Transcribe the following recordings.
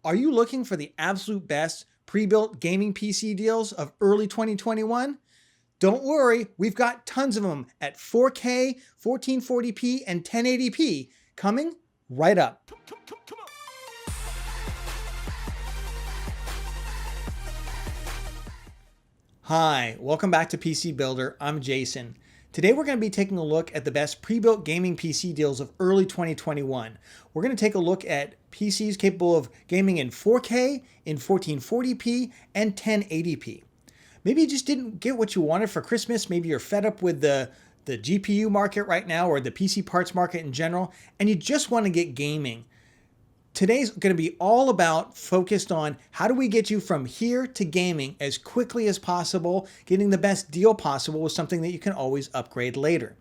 Are you looking for the absolute best pre-built gaming PC deals of early 2021? Don't worry, we've got tons of them at 4K, 1440p, and 1080p coming right up. Hi, welcome back to PC Builder. I'm Jason. Today we're going to be taking a look at the best pre-built gaming PC deals of early 2021. We're going to take a look at PCs capable of gaming in 4K, in 1440p, and 1080p. Maybe you just didn't get what you wanted for Christmas. Maybe you're fed up with the GPU market right now or the PC parts market in general, and you just want to get gaming. Today's going to be all about focused on how do we get you from here to gaming as quickly as possible, getting the best deal possible with something that you can always upgrade later.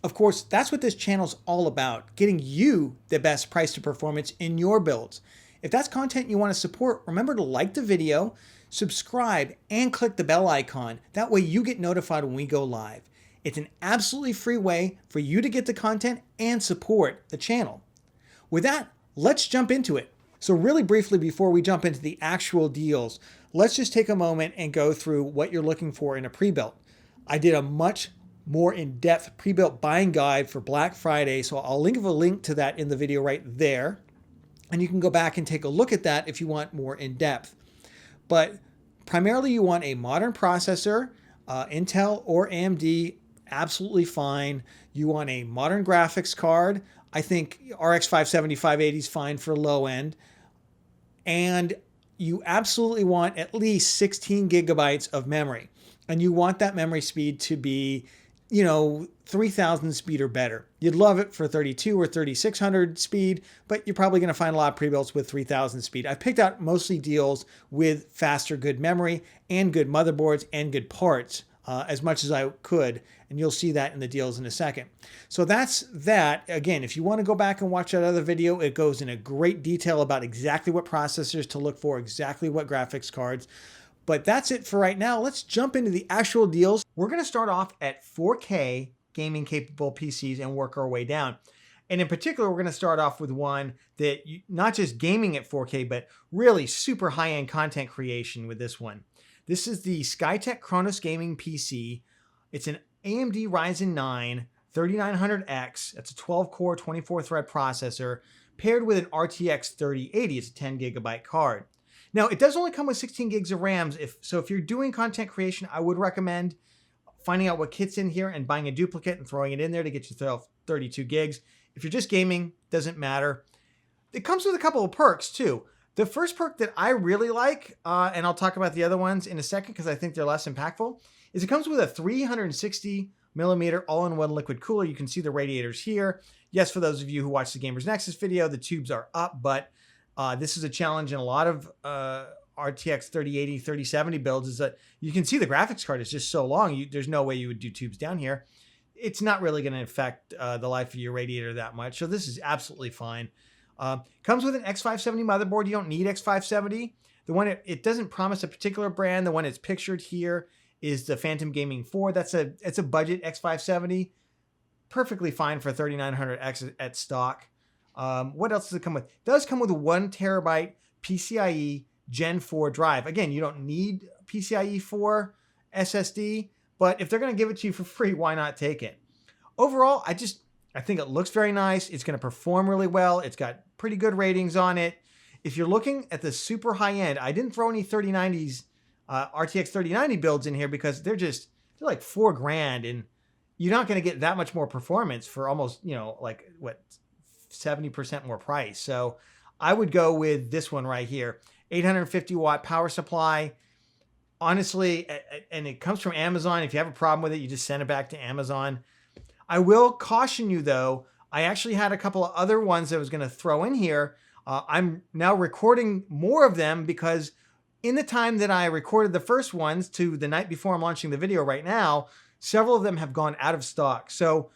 Of course, that's what this channel's all about, getting you the best price to performance in your builds. If that's content you want to support, remember to like the video, subscribe, and click the bell icon. That way you get notified when we go live. It's an absolutely free way for you to get the content and support the channel. With that, let's jump into it. So really briefly, before we jump into the actual deals, let's just take a moment and go through what you're looking for in a pre-built. I did a much more in-depth pre-built buying guide for Black Friday, so I'll leave a link to that in the video right there. And you can go back and take a look at that if you want more in-depth. But primarily you want a modern processor, Intel or AMD, absolutely fine. You want a modern graphics card. I think RX 570, 580 is fine for low end. And you absolutely want at least 16 gigabytes of memory. And you want that memory speed to be, 3000 speed or better. You'd love it for 32 or 3600 speed, but you're probably going to find a lot of pre-builts with 3000 speed. I've picked out mostly deals with faster good memory and good motherboards and good parts as much as I could. And you'll see that in the deals in a second. So that's that. Again, if you want to go back and watch that other video, it goes in a great detail about exactly what processors to look for, exactly what graphics cards. But that's it for right now. Let's jump into the actual deals. We're going to start off at 4K gaming capable PCs and work our way down. And in particular, we're going to start off with one that not just gaming at 4K, but really super high-end content creation with this one. This is the Skytech Kronos Gaming PC. It's an AMD Ryzen 9 3900X. That's a 12-core, 24-thread processor paired with an RTX 3080. It's a 10 gigabyte card. Now, it does only come with 16 gigs of RAM. So if you're doing content creation, I would recommend finding out what kit's in here and buying a duplicate and throwing it in there to get yourself 32 gigs. If you're just gaming, doesn't matter. It comes with a couple of perks too. The first perk that I really like, and I'll talk about the other ones in a second because I think they're less impactful, is it comes with a 360 millimeter all-in-one liquid cooler. You can see the radiators here. Yes, for those of you who watched the Gamers Nexus video, the tubes are up, but this is a challenge in a lot of RTX 3080, 3070 builds is that you can see the graphics card is just so long. There's no way you would do tubes down here. It's not really going to affect the life of your radiator that much. So this is absolutely fine. Comes with an X570 motherboard. You don't need X570. The one it doesn't promise a particular brand. The one it's pictured here is the Phantom Gaming 4. It's a budget X570. Perfectly fine for 3900X at stock. What else does it come with? It does come with a 1 terabyte PCIe Gen 4 drive. Again, you don't need PCIe 4 SSD, but if they're going to give it to you for free, why not take it? Overall, I think it looks very nice. It's going to perform really well. It's got pretty good ratings on it. If you're looking at the super high end, I didn't throw any 3090s, RTX 3090 builds in here because they're like $4,000 and you're not going to get that much more performance for almost, 70% more price. So I would go with this one right here. 850 watt power supply. Honestly, and it comes from Amazon. If you have a problem with it, you just send it back to Amazon. I will caution you though, I actually had a couple of other ones that I was going to throw in here. I'm now recording more of them because in the time that I recorded the first ones to the night before I'm launching the video right now, several of them have gone out of stock. So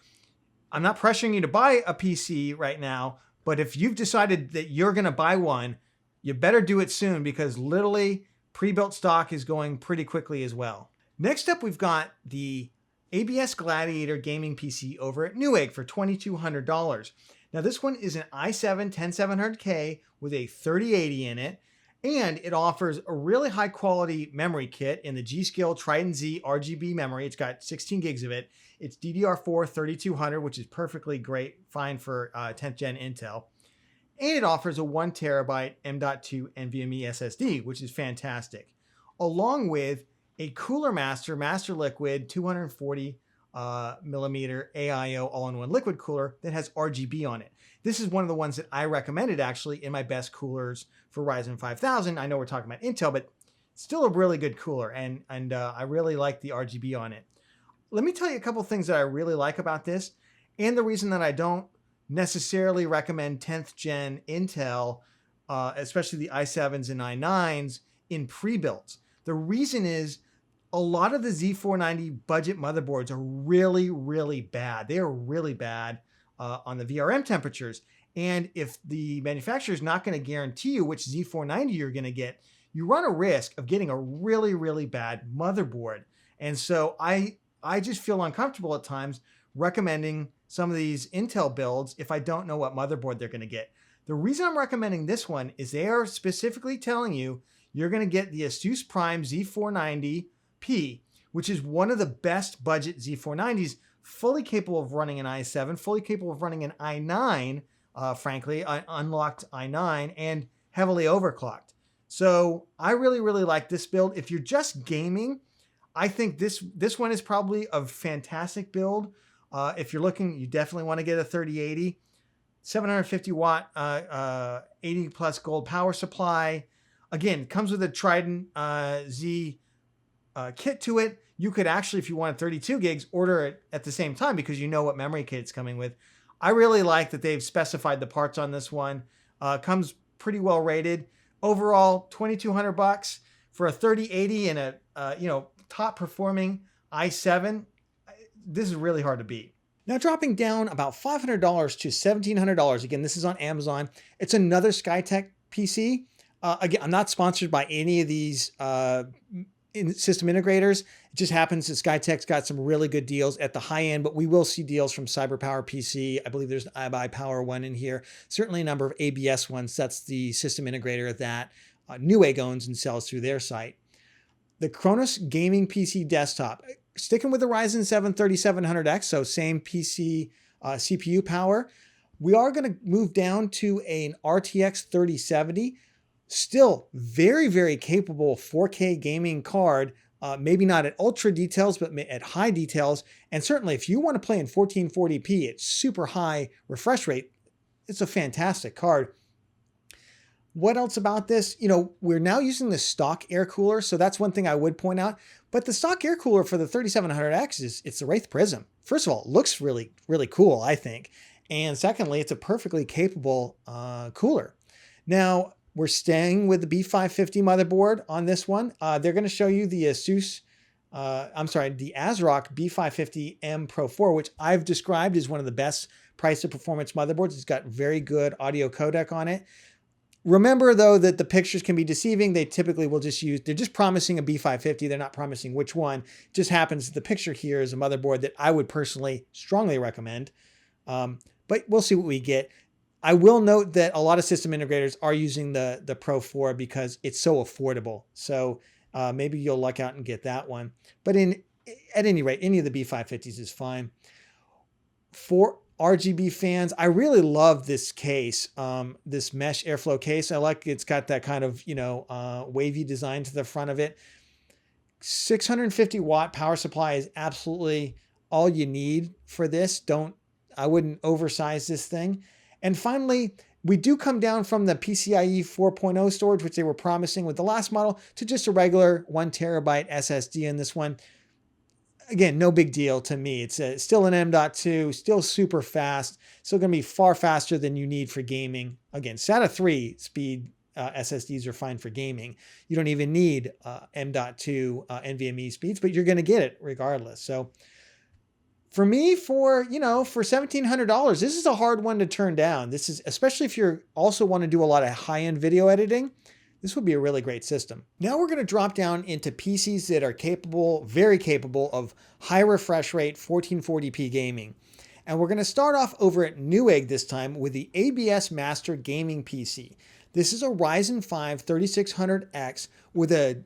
I'm not pressuring you to buy a PC right now, but if you've decided that you're going to buy one, you better do it soon because literally pre-built stock is going pretty quickly as well. Next up, we've got the ABS Gladiator gaming PC over at Newegg for $2,200. Now this one is an i7 10700K with a 3080 in it, and it offers a really high quality memory kit in the G.Skill Trident Z RGB memory. It's got 16 gigs of it. It's DDR4 3200, which is perfectly great, fine for 10th gen Intel. And it offers a 1 terabyte M.2 NVMe SSD, which is fantastic, along with a Cooler Master Master Liquid 240 millimeter AIO all-in-one liquid cooler that has RGB on it. This is one of the ones that I recommended actually in my best coolers for Ryzen 5000. I know we're talking about Intel, but still a really good cooler, and I really like the RGB on it. Let me tell you a couple things that I really like about this, and the reason that I don't necessarily recommend 10th gen Intel, especially the i7s and i9s in pre-built. The reason is a lot of the Z490 budget motherboards are really, really bad. They are really bad on the VRM temperatures. And if the manufacturer is not going to guarantee you which Z490 you're going to get, you run a risk of getting a really, really bad motherboard. And so I just feel uncomfortable at times recommending some of these Intel builds if I don't know what motherboard they're going to get. The reason I'm recommending this one is they are specifically telling you you're going to get the Asus Prime Z490P, which is one of the best budget Z490s, fully capable of running an i7, fully capable of running an i9, frankly, unlocked i9, and heavily overclocked. So I really, really like this build. If you're just gaming, I think this one is probably a fantastic build. If you're looking, you definitely want to get a 3080, 750 watt, 80 plus gold power supply. Again, comes with a Trident Z kit to it. You could actually, if you want 32 gigs, order it at the same time because you know what memory kit it's coming with. I really like that they've specified the parts on this one. Comes pretty well rated. Overall, $2,200 for a 3080 and a top performing i7. This is really hard to beat. Now dropping down about $500 to $1,700. Again, this is on Amazon. It's another Skytech PC. Again, I'm not sponsored by any of these system integrators. It just happens that Skytech's got some really good deals at the high end, but we will see deals from CyberPower PC. I believe there's an iBuyPower one in here. Certainly a number of ABS ones. That's the system integrator that Newegg owns and sells through their site. The Kronos Gaming PC Desktop. Sticking with the Ryzen 7 3700X, so same PC CPU power. We are going to move down to an RTX 3070. Still very, very capable 4K gaming card. Maybe not at ultra details, but at high details. And certainly if you want to play in 1440p at super high refresh rate, it's a fantastic card. What else about this? We're now using the stock air cooler, so that's one thing I would point out. But the stock air cooler for the 3700X it's the Wraith Prism. First of all, it looks really, really cool, I think. And secondly, it's a perfectly capable cooler. Now, we're staying with the B550 motherboard on this one. They're going to show you the the ASRock B550M Pro 4, which I've described as one of the best price to performance motherboards. It's got very good audio codec on it. Remember, though, that the pictures can be deceiving. They typically will they're just promising a B550. They're not promising which one. It just happens that the picture here is a motherboard that I would personally strongly recommend. But we'll see what we get. I will note that a lot of system integrators are using the Pro 4 because it's so affordable. So maybe you'll luck out and get that one. But at any rate, any of the B550s is fine. For RGB fans, I really love this case, this mesh airflow case. I like it's got that kind of, wavy design to the front of it. 650 watt power supply is absolutely all you need for this. I wouldn't oversize this thing. And finally, we do come down from the PCIe 4.0 storage, which they were promising with the last model, to just a regular 1 terabyte SSD in this one. Again, no big deal to me. It's still an M.2, still super fast, still going to be far faster than you need for gaming. Again, SATA 3 speed SSDs are fine for gaming. You don't even need M.2 NVMe speeds, but you're going to get it regardless. So for me, for $1,700, this is a hard one to turn down. This is, especially if you also want to do a lot of high-end video editing, this would be a really great system. Now we're going to drop down into PCs that are capable, very capable of high refresh rate 1440p gaming. And we're going to start off over at Newegg this time with the ABS Master Gaming PC. This is a Ryzen 5 3600X with a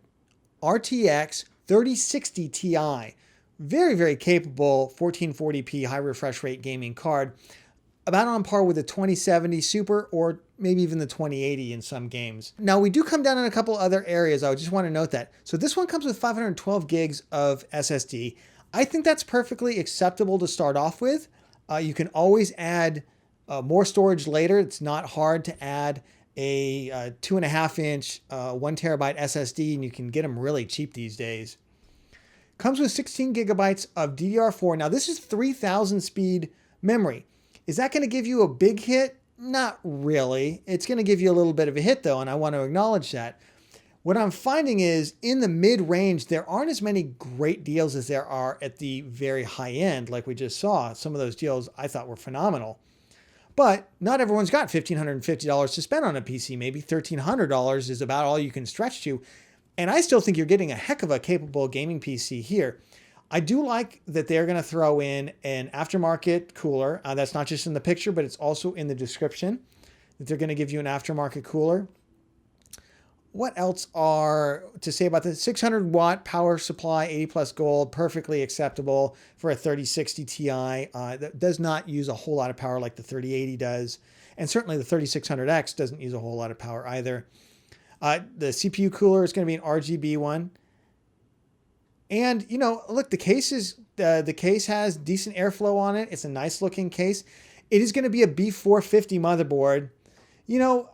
RTX 3060 Ti. Very, very capable 1440p high refresh rate gaming card. About on par with the 2070 Super or maybe even the 2080 in some games. Now we do come down in a couple other areas. I just want to note that. So this one comes with 512 gigs of SSD. I think that's perfectly acceptable to start off with. You can always add more storage later. It's not hard to add a 2.5 inch 1 terabyte SSD, and you can get them really cheap these days. Comes with 16 gigabytes of DDR4. Now this is 3000 speed memory. Is that going to give you a big hit? Not really. It's going to give you a little bit of a hit though, and I want to acknowledge that. What I'm finding is in the mid-range, there aren't as many great deals as there are at the very high end, like we just saw. Some of those deals I thought were phenomenal. But not everyone's got $1,550 to spend on a PC. Maybe $1,300 is about all you can stretch to. And I still think you're getting a heck of a capable gaming PC here. I do like that they're going to throw in an aftermarket cooler. That's not just in the picture, but it's also in the description that they're going to give you an aftermarket cooler. What else are to say about the 600 watt power supply, 80 plus gold, perfectly acceptable for a 3060 Ti. That does not use a whole lot of power like the 3080 does. And certainly the 3600X doesn't use a whole lot of power either. The CPU cooler is going to be an RGB one. And, you know, look, the case has decent airflow on it. It's a nice looking case. It is going to be a B450 motherboard. You know,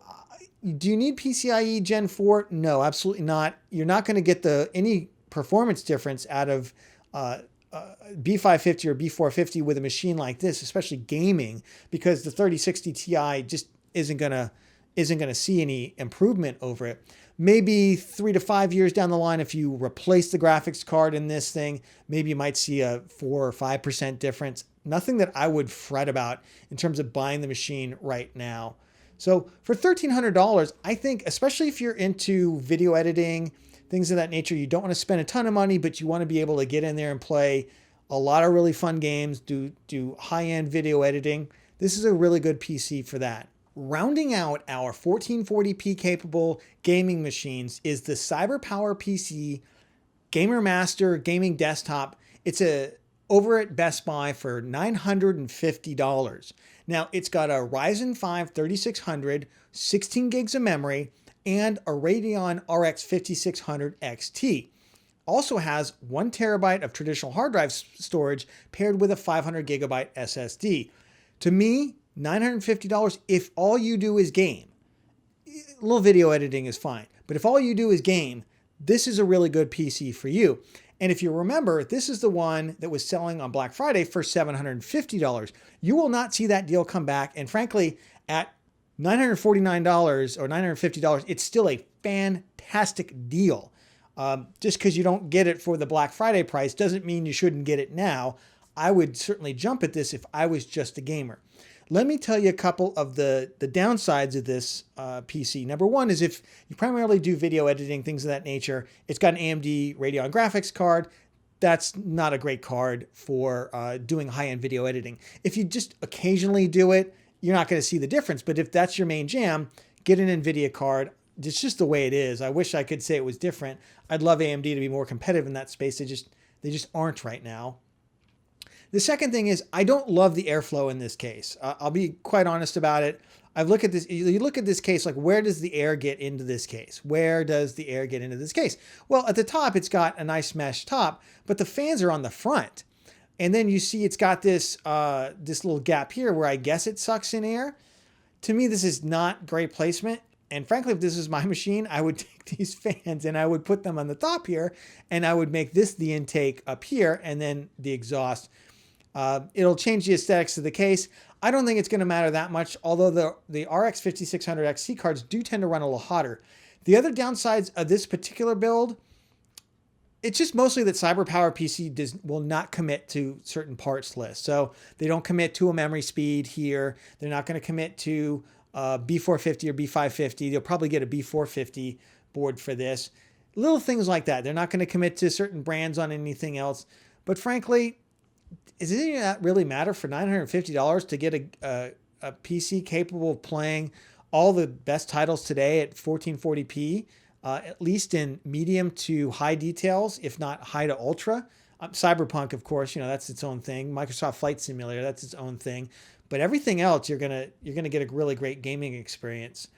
do you need PCIe Gen 4? No, absolutely not. You're not going to get any performance difference out of B550 or B450 with a machine like this, especially gaming, because the 3060 Ti just isn't going to see any improvement over it. Maybe 3 to 5 years down the line, if you replace the graphics card in this thing, maybe you might see a 4 or 5% difference. Nothing that I would fret about in terms of buying the machine right now. So for $1,300, I think, especially if you're into video editing, things of that nature, you don't want to spend a ton of money, but you want to be able to get in there and play a lot of really fun games, do high-end video editing. This is a really good PC for that. Rounding out our 1440p capable gaming machines is the CyberPower PC Gamer Master Gaming Desktop. It's over at Best Buy for $950. Now, it's got a Ryzen 5 3600, 16 gigs of memory, and a Radeon RX 5600 XT. Also has 1 terabyte of traditional hard drive storage paired with a 500 gigabyte SSD. To me, $950, if all you do is game. A little video editing is fine, but if all you do is game, this is a really good PC for you. And if you remember, this is the one that was selling on Black Friday for $750. You will not see that deal come back. And frankly, at $949 or $950, it's still a fantastic deal. Just because you don't get it for the Black Friday price doesn't mean you shouldn't get it now. I would certainly jump at this if I was just a gamer. Let me tell you a couple of the downsides of this PC. Number one is if you primarily do video editing, things of that nature, it's got an AMD Radeon graphics card. That's not a great card for doing high-end video editing. If you just occasionally do it, you're not going to see the difference. But if that's your main jam, get an NVIDIA card. It's just the way it is. I wish I could say it was different. I'd love AMD to be more competitive in that space. They just aren't right now. The second thing is I don't love the airflow in this case. I'll be quite honest about it. I've looked at this. You look at this case, like where does the air get into this case? Where does the air get into this case? Well, at the top, it's got a nice mesh top, but the fans are on the front. And then you see it's got this little gap here where I guess it sucks in air. To me, this is not great placement. And frankly, if this is my machine, I would take these fans and I would put them on the top here, and I would make this the intake up here and then the exhaust. It'll change the aesthetics of the case. I don't think it's going to matter that much, although the RX 5600 XT cards do tend to run a little hotter. The other downsides of this particular build, it's just mostly that CyberPower PC will not commit to certain parts lists. So they don't commit to a memory speed here. They're not going to commit to B450 or B550. They'll probably get a B450 board for this. Little things like that. They're not going to commit to certain brands on anything else. But frankly, Does it that really matter for $950 to get a PC capable of playing all the best titles today at 1440p, at least in medium to high details, if not high to ultra? Cyberpunk, of course, that's its own thing. Microsoft Flight Simulator, that's its own thing. But everything else, you're gonna get a really great gaming experience.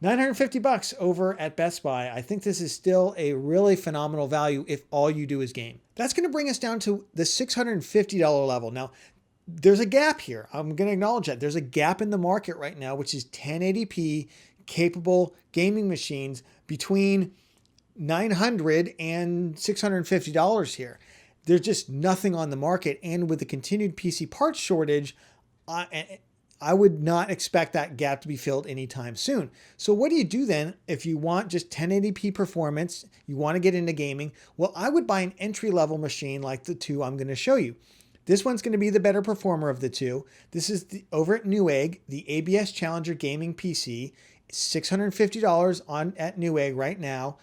$950 over at Best Buy. I think this is still a really phenomenal value if all you do is game. That's going to bring us down to the $650 level. Now, there's a gap here. I'm going to acknowledge that. There's a gap in the market right now, which is 1080p capable gaming machines between $900 and $650 here. There's just nothing on the market. And with the continued PC parts shortage, I would not expect that gap to be filled anytime soon. So what do you do then if you want just 1080p performance, you want to get into gaming? Well, I would buy an entry-level machine like the two I'm going to show you. This one's going to be the better performer of the two. This is over at Newegg, the ABS Challenger Gaming PC. $650 at Newegg right now.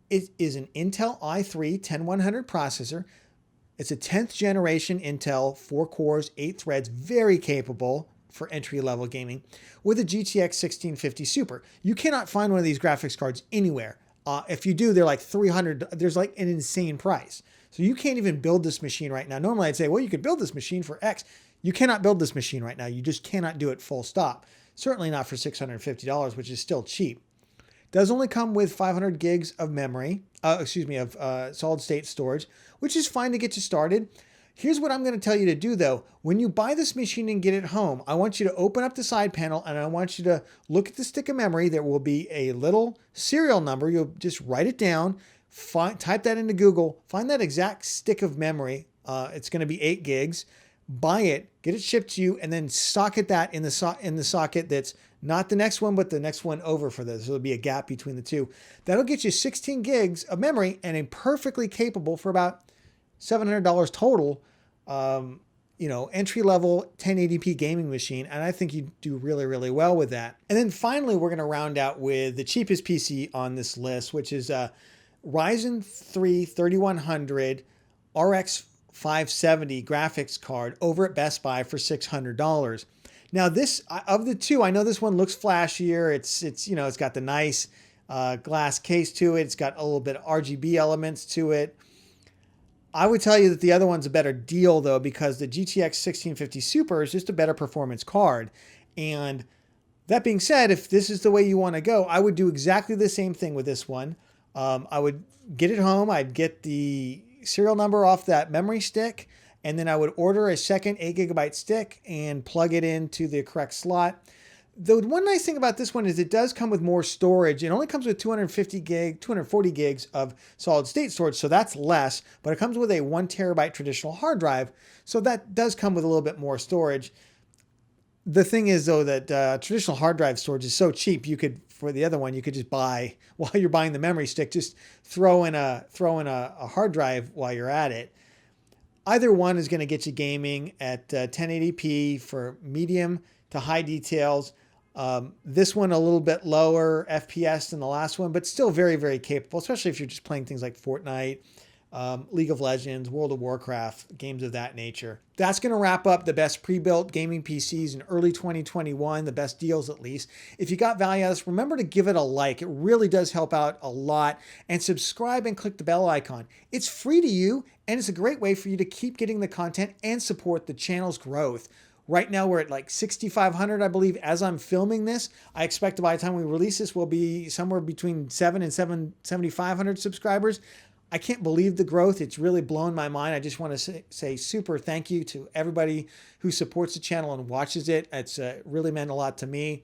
It is an Intel i3 10100 processor. It's a 10th generation Intel, 4 cores, 8 threads, very capable for entry-level gaming with a GTX 1650 Super. You cannot find one of these graphics cards anywhere. If you do, they're like $300. There's like an insane price. So you can't even build this machine right now. Normally I'd say, well, you could build this machine for X. You cannot build this machine right now. You just cannot do it full stop. Certainly not for $650, which is still cheap. Does only come with 500 gigs of memory, of solid state storage, which is fine to get you started. Here's what I'm going to tell you to do though. When you buy this machine and get it home, I want you to open up the side panel and I want you to look at the stick of memory. There will be a little serial number. You'll just write it down, type that into Google, find that exact stick of memory. It's going to be 8 gigs. Buy it, get it shipped to you, and then socket that in the socket that's not the next one, but the next one over for this. So there'll be a gap between the two. That'll get you 16 gigs of memory and a perfectly capable for about $700 total, entry-level 1080p gaming machine. And I think you do really, really well with that. And then finally, we're going to round out with the cheapest PC on this list, which is a Ryzen 3 3100 RX 570 graphics card over at Best Buy for $600. Now this, of the two, I know this one looks flashier. It's got the nice glass case to it. It's got a little bit of RGB elements to it. I would tell you that the other one's a better deal though, because the GTX 1650 Super is just a better performance card. And that being said, if this is the way you want to go, I would do exactly the same thing with this one. I would get it home. I'd get the serial number off that memory stick, and then I would order a second 8 GB stick and plug it into the correct slot. The one nice thing about this one is it does come with more storage. It only comes with 240 gigs of solid state storage, so that's less, but it comes with a 1 terabyte traditional hard drive, so that does come with a little bit more storage. The thing is though that traditional hard drive storage is so cheap, for the other one, you could just buy, while you're buying the memory stick, just throw in a hard drive while you're at it. Either one is going to get you gaming at 1080p for medium to high details. This one a little bit lower FPS than the last one, but still very, very capable, especially if you're just playing things like Fortnite, League of Legends, World of Warcraft, games of that nature. That's going to wrap up the best pre-built gaming PCs in early 2021, the best deals at least. If you got value out of this, remember to give it a like. It really does help out a lot. And subscribe and click the bell icon. It's free to you, and it's a great way for you to keep getting the content and support the channel's growth. Right now we're at like 6,500, I believe, as I'm filming this. I expect by the time we release this, we'll be somewhere between 7,500 subscribers. I can't believe the growth. It's really blown my mind. I just want to say super thank you to everybody who supports the channel and watches it. It's really meant a lot to me.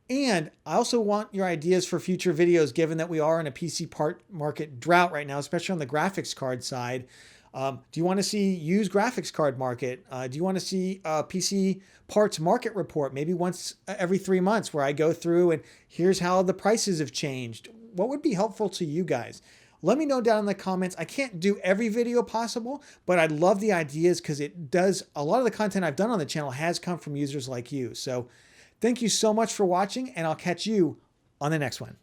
And I also want your ideas for future videos, given that we are in a PC part market drought right now, especially on the graphics card side. Do you want to see used graphics card market? Do you want to see a PC parts market report, maybe once every 3 months, where I go through and here's how the prices have changed? What would be helpful to you guys? Let me know down in the comments. I can't do every video possible, but I'd love the ideas because a lot of the content I've done on the channel has come from users like you. So thank you so much for watching, and I'll catch you on the next one.